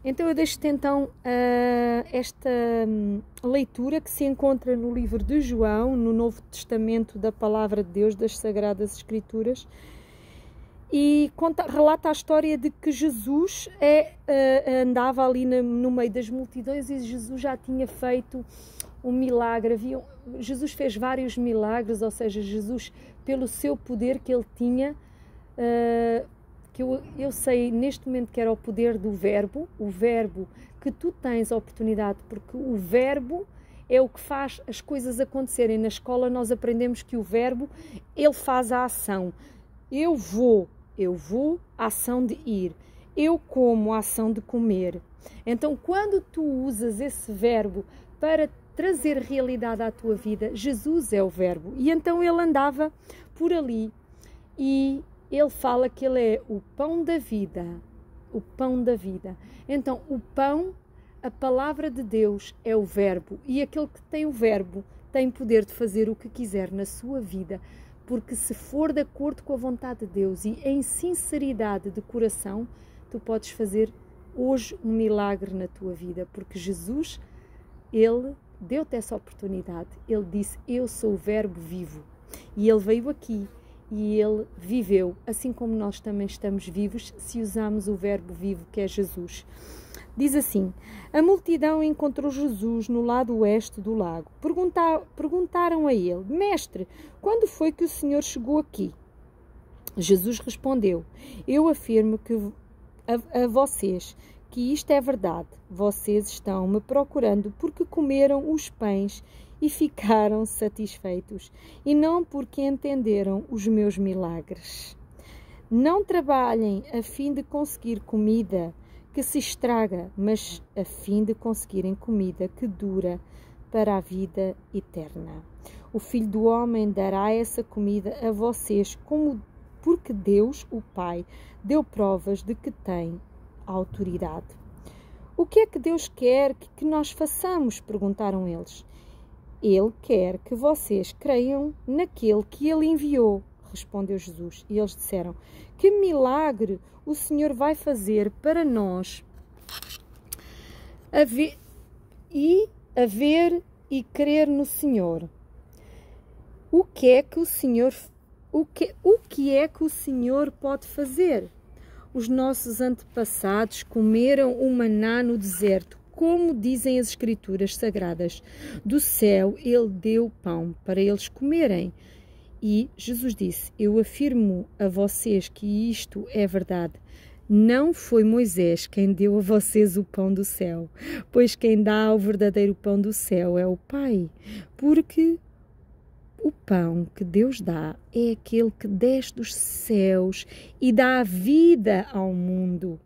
Então eu deixo-te então esta leitura que se encontra no livro de João, no Novo Testamento da Palavra de Deus, das Sagradas Escrituras, e relata a história de que Jesus andava ali no meio das multidões e Jesus já tinha feito um milagre. Jesus fez vários milagres, ou seja, Jesus, pelo seu poder que ele tinha, que eu sei neste momento que era o poder do verbo, o verbo que tu tens a oportunidade, porque o verbo é o que faz as coisas acontecerem. Na escola nós aprendemos que o verbo, ele faz a ação. Eu vou, a ação de ir. Eu como, a ação de comer. Então, quando tu usas esse verbo para trazer realidade à tua vida, Jesus é o verbo. E então ele andava por ali e ele fala que ele é o pão da vida, o pão da vida. Então, o pão, a palavra de Deus é o verbo, e aquele que tem o verbo tem poder de fazer o que quiser na sua vida, porque se for de acordo com a vontade de Deus e em sinceridade de coração, tu podes fazer hoje um milagre na tua vida, porque Jesus, ele deu-te essa oportunidade. Ele disse, eu sou o verbo vivo, e ele veio aqui e ele viveu, assim como nós também estamos vivos, se usarmos o verbo vivo que é Jesus. Diz assim, a multidão encontrou Jesus no lado oeste do lago. Perguntaram a ele, mestre, quando foi que o Senhor chegou aqui? Jesus respondeu, eu afirmo a vocês que isto é verdade. Vocês estão me procurando porque comeram os pães e ficaram satisfeitos, e não porque entenderam os meus milagres. Não trabalhem a fim de conseguir comida que se estraga, mas a fim de conseguirem comida que dura para a vida eterna. O Filho do Homem dará essa comida a vocês, porque Deus, o Pai, deu provas de que tem autoridade. O que é que Deus quer que nós façamos? Perguntaram eles. Ele quer que vocês creiam naquele que ele enviou, respondeu Jesus. E eles disseram, que milagre o Senhor vai fazer para nós haver e crer no Senhor? O que é que o Senhor pode fazer? Os nossos antepassados comeram o maná no deserto, como dizem as Escrituras Sagradas. Do céu ele deu pão para eles comerem. E Jesus disse, eu afirmo a vocês que isto é verdade. Não foi Moisés quem deu a vocês o pão do céu, pois quem dá o verdadeiro pão do céu é o Pai. Porque o pão que Deus dá é aquele que desce dos céus e dá a vida ao mundo.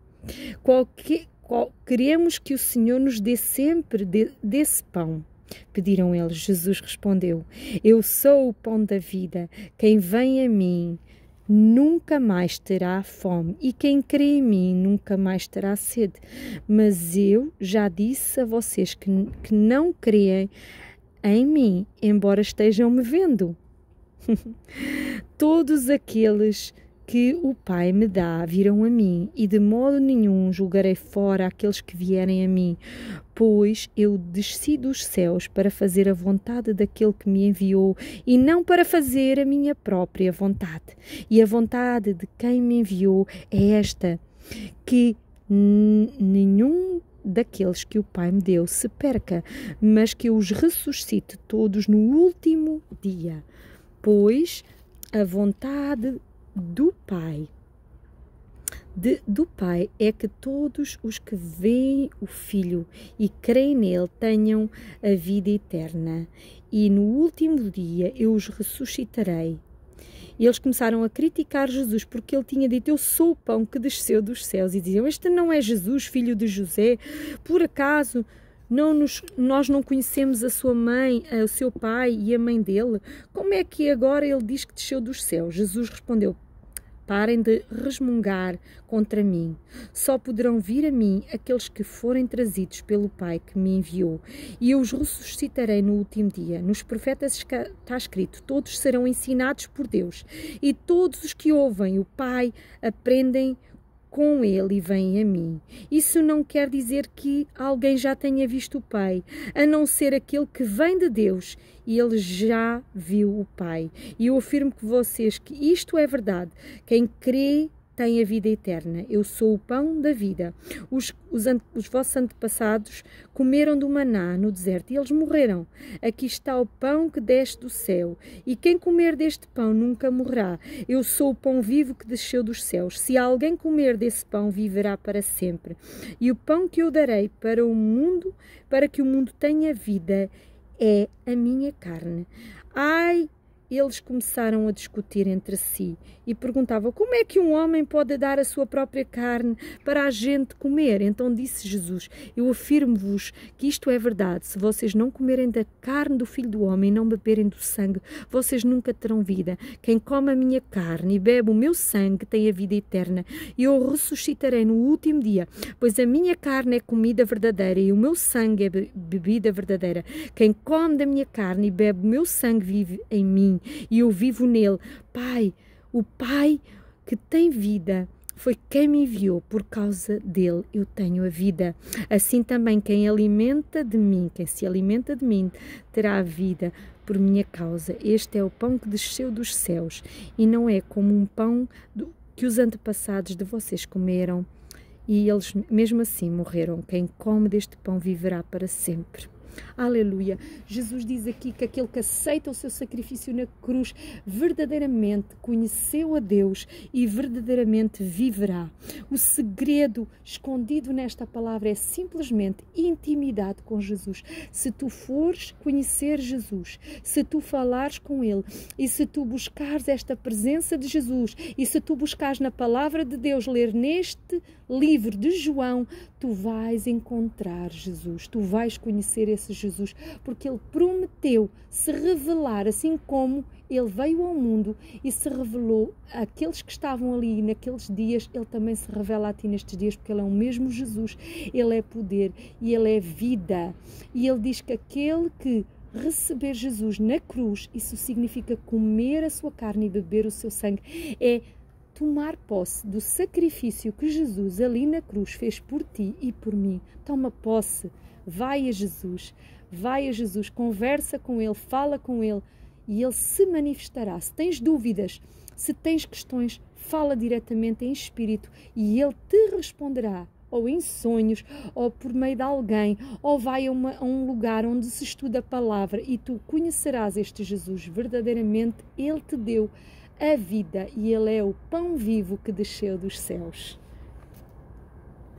Queremos que o Senhor nos dê sempre desse pão. Pediram eles. Jesus respondeu, eu sou o pão da vida. Quem vem a mim nunca mais terá fome, e quem crê em mim nunca mais terá sede. Mas eu já disse a vocês que não creem em mim, embora estejam me vendo. Todos aqueles que o Pai me dá virão a mim, e de modo nenhum julgarei fora aqueles que vierem a mim, pois eu desci dos céus para fazer a vontade daquele que me enviou, e não para fazer a minha própria vontade. E a vontade de quem me enviou é esta, que nenhum daqueles que o Pai me deu se perca, mas que eu os ressuscite todos no último dia. Pois a vontade do Pai é que todos os que veem o Filho e creem nele tenham a vida eterna, e no último dia eu os ressuscitarei. E eles começaram a criticar Jesus porque ele tinha dito, eu sou o pão que desceu dos céus, e diziam, este não é Jesus, filho de José? Por acaso nós não conhecemos a sua mãe, o seu pai e a mãe dele? Como é que agora ele diz que desceu dos céus? Jesus respondeu, parem de resmungar contra mim. Só poderão vir a mim aqueles que forem trazidos pelo Pai que me enviou, e eu os ressuscitarei no último dia. Nos profetas está escrito, todos serão ensinados por Deus, e todos os que ouvem o Pai aprendem com ele e vêm a mim. Isso não quer dizer que alguém já tenha visto o Pai, a não ser aquele que vem de Deus, e ele já viu o Pai. E eu afirmo que vocês que isto é verdade. Quem crê tem a vida eterna. Eu sou o pão da vida. Os vossos antepassados comeram do maná no deserto e eles morreram. Aqui está o pão que desce do céu. E quem comer deste pão nunca morrerá. Eu sou o pão vivo que desceu dos céus. Se alguém comer desse pão, viverá para sempre. E o pão que eu darei para o mundo, para que o mundo tenha vida, é a minha carne. Ai, eles começaram a discutir entre si e perguntavam: como é que um homem pode dar a sua própria carne para a gente comer? Então disse Jesus: eu afirmo-vos que isto é verdade. Se vocês não comerem da carne do Filho do Homem e não beberem do sangue, vocês nunca terão vida. Quem come a minha carne e bebe o meu sangue tem a vida eterna, e eu ressuscitarei no último dia, pois a minha carne é comida verdadeira e o meu sangue é bebida verdadeira. Quem come da minha carne e bebe o meu sangue vive em mim e eu vivo nele. Pai, o Pai que tem vida foi quem me enviou, por causa dele eu tenho a vida. Assim também quem se alimenta de mim, terá a vida por minha causa. Este é o pão que desceu dos céus e não é como um pão que os antepassados de vocês comeram e eles mesmo assim morreram. Quem come deste pão viverá para sempre. Aleluia. Jesus diz aqui que aquele que aceita o seu sacrifício na cruz verdadeiramente conheceu a Deus e verdadeiramente viverá. O segredo escondido nesta palavra é simplesmente intimidade com Jesus. Se tu fores conhecer Jesus, se tu falares com Ele e se tu buscares esta presença de Jesus e se tu buscares na palavra de Deus, ler neste livro de João, tu vais encontrar Jesus, tu vais conhecer esse Jesus, porque Ele prometeu se revelar, assim como Ele veio ao mundo e se revelou àqueles que estavam ali naqueles dias, Ele também se revela a ti nestes dias, porque Ele é o mesmo Jesus, Ele é poder e Ele é vida. E Ele diz que aquele que receber Jesus na cruz, isso significa comer a sua carne e beber o seu sangue, é tomar posse do sacrifício que Jesus ali na cruz fez por ti e por mim. Toma posse, vai a Jesus, conversa com Ele, fala com Ele e Ele se manifestará. Se tens dúvidas, se tens questões, fala diretamente em espírito e Ele te responderá, ou em sonhos, ou por meio de alguém, ou vai a um lugar onde se estuda a palavra e tu conhecerás este Jesus. Verdadeiramente Ele te deu a vida e Ele é o pão vivo que desceu dos céus.